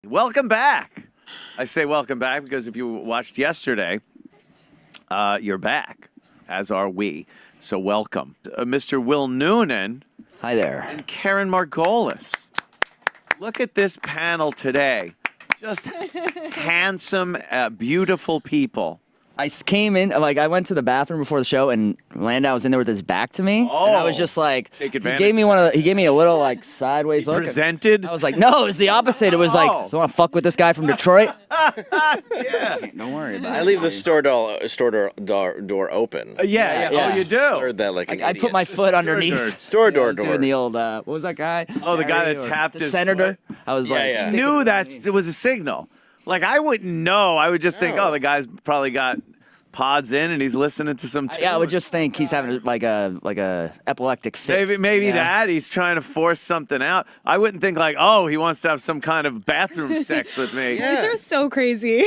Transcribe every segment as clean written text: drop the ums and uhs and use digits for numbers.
Welcome back. I say welcome back because if you watched yesterday, you're back, as are we. So welcome. Mr. Will Noonan. Hi there. And Keren Margolis. Look at this panel today. Just handsome, beautiful people. I came in, I went to the bathroom before the show, and Landau was in there with his back to me. Oh, and I was just like, take he advantage. gave me a little, sideways look. Presented? I was like, no, it was the opposite. It was Oh. like, you want to fuck with this guy from Detroit? Yeah. Don't worry about it. I leave the store door open. Yeah. Yeah. Oh, you do? Heard that like an I idiot. put my foot underneath. Store door Doing the old, what was that guy? Oh, the guy Harry that or tapped the his senator. foot? I was Yeah, like, yeah. stick Knew with that me. it was a signal. Like, I wouldn't know. I would just think, No. oh, the guy's probably got pods in and he's listening to some tune. Yeah, I would just think he's having like a epileptic fit. Maybe Yeah. that he's trying to force something out. I wouldn't think like, oh, he wants to have some kind of bathroom sex with me. Yeah. Boys are so crazy.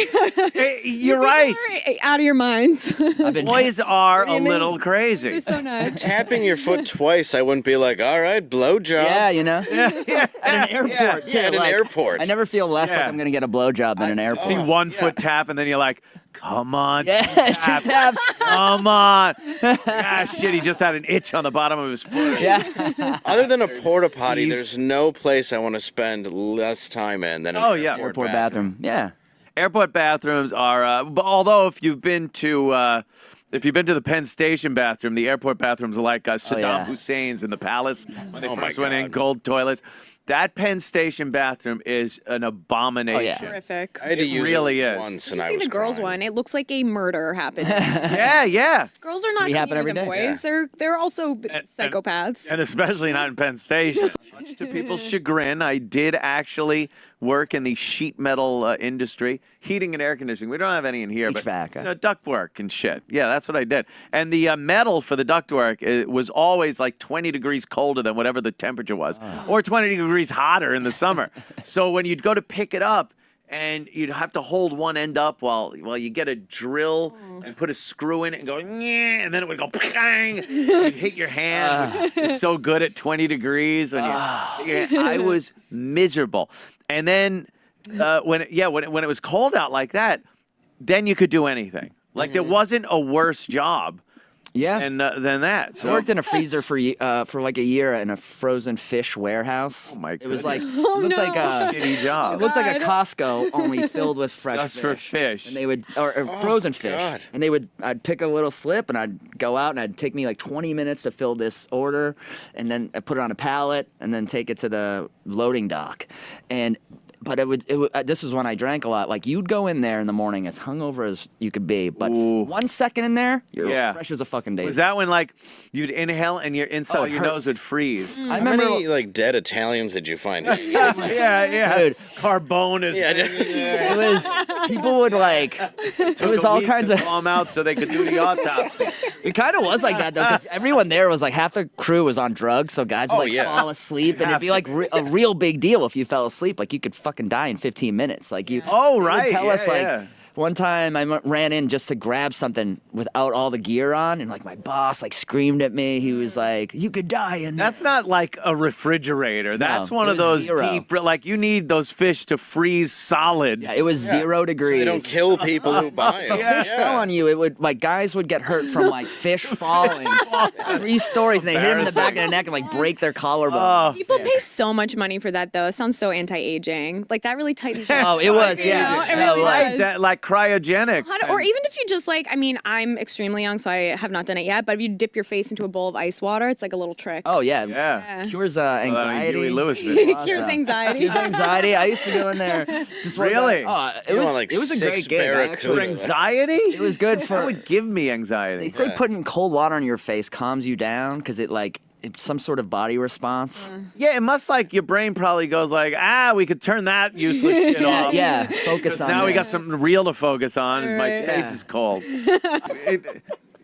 Hey, you're right. You're out of your minds. I've been Boys are do a you mean? little crazy. They're so nuts. Tapping your foot twice, I wouldn't be like, all right, blowjob. Yeah, you know? Yeah. At an airport, too. Yeah, at an airport. I never feel less Yeah. like I'm going to get a blowjob than an airport. See one foot tap and then you're like, come on, Yeah, two two taps. taps. Come on. Ah, shit, he just had an itch on the bottom of his foot. Yeah. Other than a porta potty, Please. there's no place I want to spend less time in than an Oh, yeah. Airport bathroom. Yeah. Airport bathrooms are, although if you've been to the Penn Station bathroom, the airport bathrooms are like Saddam yeah. Hussein's in the palace when they Oh, first my went in, God. gold toilets. That Penn Station bathroom is an abomination. Horrific. I had to It use really it is. once, You and I see was the girls crying. one. It looks like a murder happened. Yeah. Girls are not we happen cleaner every than day. boys. They're also psychopaths. And especially not in Penn Station. Much to people's chagrin, I did actually work in the sheet metal industry, heating and air conditioning. We don't have any in here, HVAC, but duct work and shit. Yeah, that's what I did. And the metal for the duct work was always like 20 degrees colder than whatever the temperature was, or 20 degrees hotter in the summer. So when you'd go to pick it up, and you'd have to hold one end up while you get a drill and put a screw in it and go, "Nyeh," and then it would go, "Pang," and you'd hit your hand, which is so good at 20 degrees. When I was miserable. And then when it was cold out like that, then you could do anything. Like there wasn't a worse job Yeah. than that. I So worked in a freezer for like a year in a frozen fish warehouse. Oh, my It was goodness. like it looked no. like a shitty job. it looked like a Costco only filled with fresh Just for fish. And they would or frozen fish. God. And I'd pick a little slip and I'd go out and it'd take me like 20 minutes to fill this order, and then I put it on a pallet and then take it to the loading dock. But this is when I drank a lot. Like you'd go in there in the morning as hungover as you could be, but Ooh. 1 second in there, you're Yeah. fresh as a fucking daisy. Was that when like you'd inhale and your inside Oh, of it your nose hurts. would freeze? I How remember many like dead Italians did you find? Yeah. Dude. Carbone is. Yeah, just- it was people would like it was all kinds of blow them out so they could do the autopsy. it kind of was like that though, because everyone there was like half the crew was on drugs, so guys would Oh, like yeah. fall asleep, and Half it'd be like a real big deal if you fell asleep. Like you could fucking die in 15 minutes. Like you. Oh, they would right, Tell yeah, us like. yeah. One time I ran in just to grab something without all the gear on, and like my boss like screamed at me. He was like, "You could die in there." That's not like a refrigerator. That's one it of was those zero. deep. Like you need those fish to freeze solid. Yeah, it was 0 degrees. They don't kill people who buy If a it. fish fell on you, it would like guys would get hurt from like fish falling 3 stories, and they hit them in the back of the neck and like break their collarbone. Oh, People pay so much money for that, though. It sounds so anti-aging. Like that really tightens you up. Oh, it was, yeah. You know, it No, really right, does. that like cryogenics. Or even if you just like, I mean, I'm extremely young, so I have not done it yet. But if you dip your face into a bowl of ice water, it's like a little trick. Oh yeah, Yeah. cures Huey anxiety. Lewis did. Cures anxiety. Cures anxiety. I used to go in there. This one Really? guy- Oh, it You was want, like, it was a 6 great gig. Barracuda. For Actually, anxiety? it was good That for. would give me anxiety. They say Yeah. putting cold water on your face calms you down because it's some sort of body response. Yeah, it must like your brain probably goes like, we could turn that useless shit off. Yeah, focus 'Cause on. now we that. got something real to focus on. and My Right. face Yeah. is cold.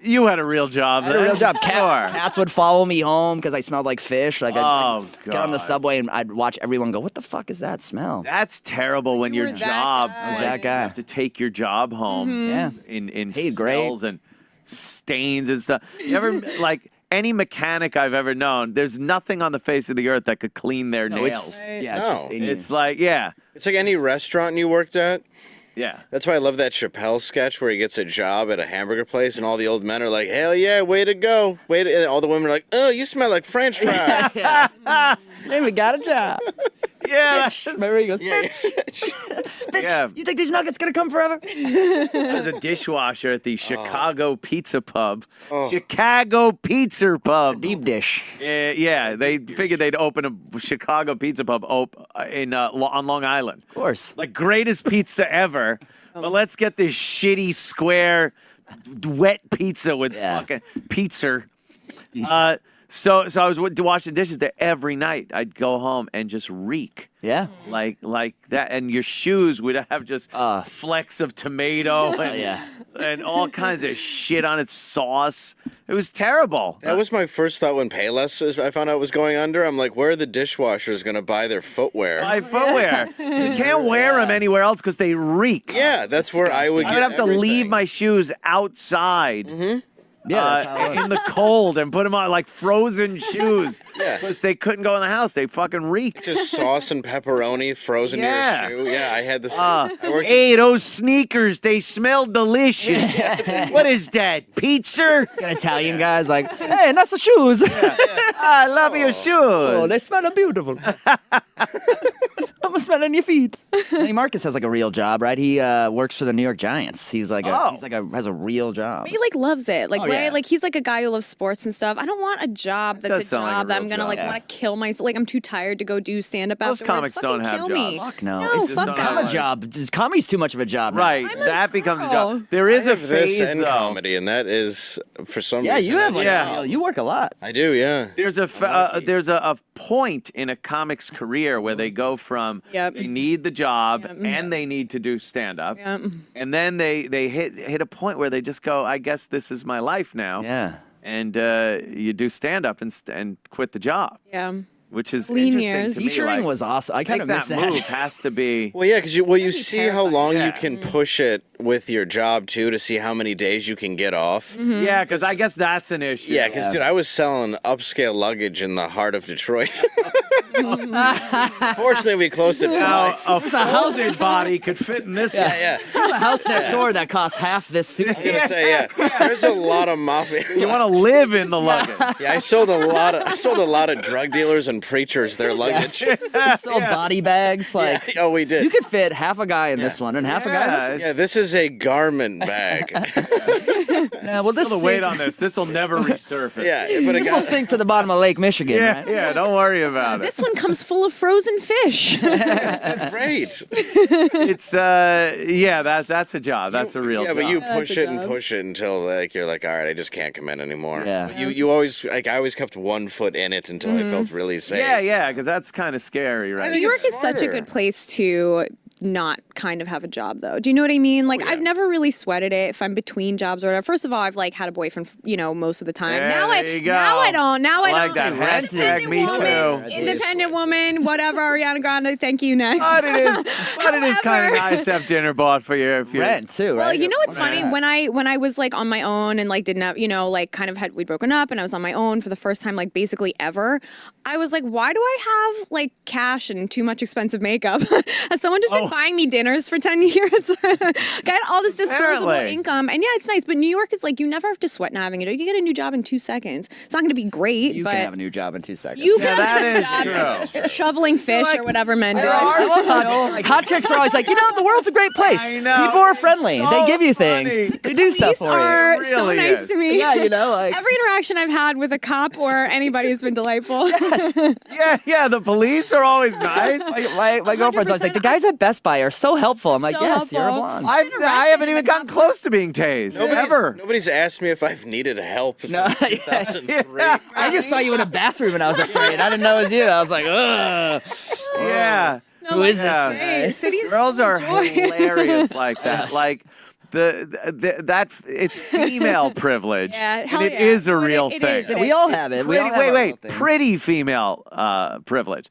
You had a real job. I had a real job. Sure. Cats would follow me home because I smelled like fish. Like I'd get on the God. subway and I'd watch everyone go, "What the fuck is that smell?" That's terrible when You your were that job guy. Was that like, guy. you have to take your job home Yeah. in Paid great. smells and stains and stuff. You ever like any mechanic I've ever known, there's nothing on the face of the earth that could clean their No, nails. it's No. just in you. It's like, yeah. It's like any restaurant you worked at. Yeah. That's why I love that Chappelle sketch where he gets a job at a hamburger place and all the old men are like, hell yeah, way to go. And all the women are like, oh, you smell like French fries. Hey, we got a job. Yeah. Remember he goes, bitch, bitch, Yeah. you think these nuggets gonna come forever? I was a dishwasher at the Chicago Pizza Pub. Chicago Pizza Pub. Deep dish. Yeah, they figured they'd open a Chicago Pizza Pub on Long Island. Of course. Like, greatest pizza ever. But let's get this shitty square wet pizza with fucking pizza. So I was washing dishes there every night. I'd go home and just reek. Yeah. Like that, and your shoes would have just flecks of tomato and all kinds of shit on its sauce. It was terrible. That was my first thought when Payless I found out was going under. I'm like, where are the dishwashers going to buy their footwear? My footwear. You can't wear them anywhere else because they reek. Yeah, that's where I would I get would have to leave everything. my shoes outside. Yeah, that's how it In the cold and put them on like frozen shoes. Yeah. Because they couldn't go in the house. They fucking reeked. Just sauce and pepperoni frozen Yeah. to your shoe. Yeah, I had the same. I worked Hey, those sneakers, they smell delicious. What is that, pizza? An Italian guy's like, hey, nice shoes. I love your shoes. Oh, they smell beautiful. I'm smelling your feet. Hey, Marcus has like a real job, right? He works for the New York Giants. He's like has a real job. He like loves it, like Oh, right, yeah. like he's like a guy who loves sports and stuff. I don't want a job does that's a sound like a job that I'm real gonna job. like Yeah. want to kill myself. Like I'm too tired to go do stand up. Most comics don't have kill Me. jobs. Fuck no. No, It's fuck don't become have a job. Comedy's too much of a job. now. Right, I'm a that becomes a girl. job. There is I a have this phase, and though. comedy, and that is, for some Yeah, reason. you have like Yeah. you work a lot. I do, yeah. There's a point in a comic's career where they go from they need the job and they need to do stand up, and then they hit a point where they just go, I guess this is my life now. Yeah. And you do stand up and quit the job, Yeah. which is Lean interesting years. to me. Featuring Like, was awesome. I I kind think of miss that that. move has to be. Well, yeah, because you see how long Yeah. you can push it with your job, too, to see how many days you can get off. Yeah, because I guess that's an issue. Yeah, because, dude, I was selling upscale luggage in the heart of Detroit. Fortunately, we closed at Now, 5. a folded body could fit in this. Yeah. There's a house next door that costs half this suit. I was gonna say, yeah. There's a lot of mafia. You want to live in the luggage. Yeah, I sold a lot of drug dealers and preachers their luggage. Sold body bags. Like Oh, we did. you could fit half a guy in this one and half a guy in this one. Yeah, this is a garment bag. Yeah, well, this Feel the weight on this. This will never resurface. Yeah, but it This will got, sink to the bottom of Lake Michigan, Yeah, right? yeah. Don't worry about it. This one comes full of frozen fish. great. It's that's a job. That's a real Yeah, job. but you That's push a it and job. push it until like you're like, all right, I just can't commit anymore. Yeah. But you always like I always kept one foot in it until I felt really safe. yeah, because that's kind of scary, right? think New York it's is such a smarter. good place to not kind of have a job though. Do you know what I mean? Like I've never really sweated it if I'm between jobs or whatever. First of all, I've like had a boyfriend, most of the time. Yeah, now there you go. now I don't. Now I like don't. that. Hashtag me woman, too. Independent woman, whatever. Ariana Grande, thank you. Next. But it is kind of However- nice to have dinner bought for you if you Rent too, right? Well, you know what's funny? Yeah. When I was like on my own and like didn't have, like kind of we'd broken up and I was on my own for the first time like basically ever, I was like, why do I have like cash and too much expensive makeup? Has someone just been buying me dinners for 10 years? Got all this disposable Apparently. income. And yeah, it's nice, but New York is like you never have to sweat not having a job. You can get a new job in 2 seconds. It's not going to be great, You but can have a new job in 2 seconds. you Yeah, can that have is a job true. shoveling fish or whatever men do. Hot chicks are always like, the world's a great place. I know. People are friendly. It's they so give you funny. things. They do stuff Police for you. are It so really nice is. to me. Yeah, like Every interaction I've had with a cop or anybody has been delightful. Yeah, the police are always nice. my girlfriend's always like, the guys at Best Buy are so helpful. I'm like, So yes, you're a helpful. blonde. I haven't even gotten close to being tased ever. Nobody's asked me if I've needed help since No, 2003. I just saw you in a bathroom and I was afraid. I didn't know it was you. I was like, ugh. Yeah. Who is this Yeah. guy? Hey, cities Girls are joy. hilarious like that. Like that it's female privilege, Yeah, and hell it yeah. is a No, real it thing. is, it We all have it. We all have our little things. Pretty female privilege.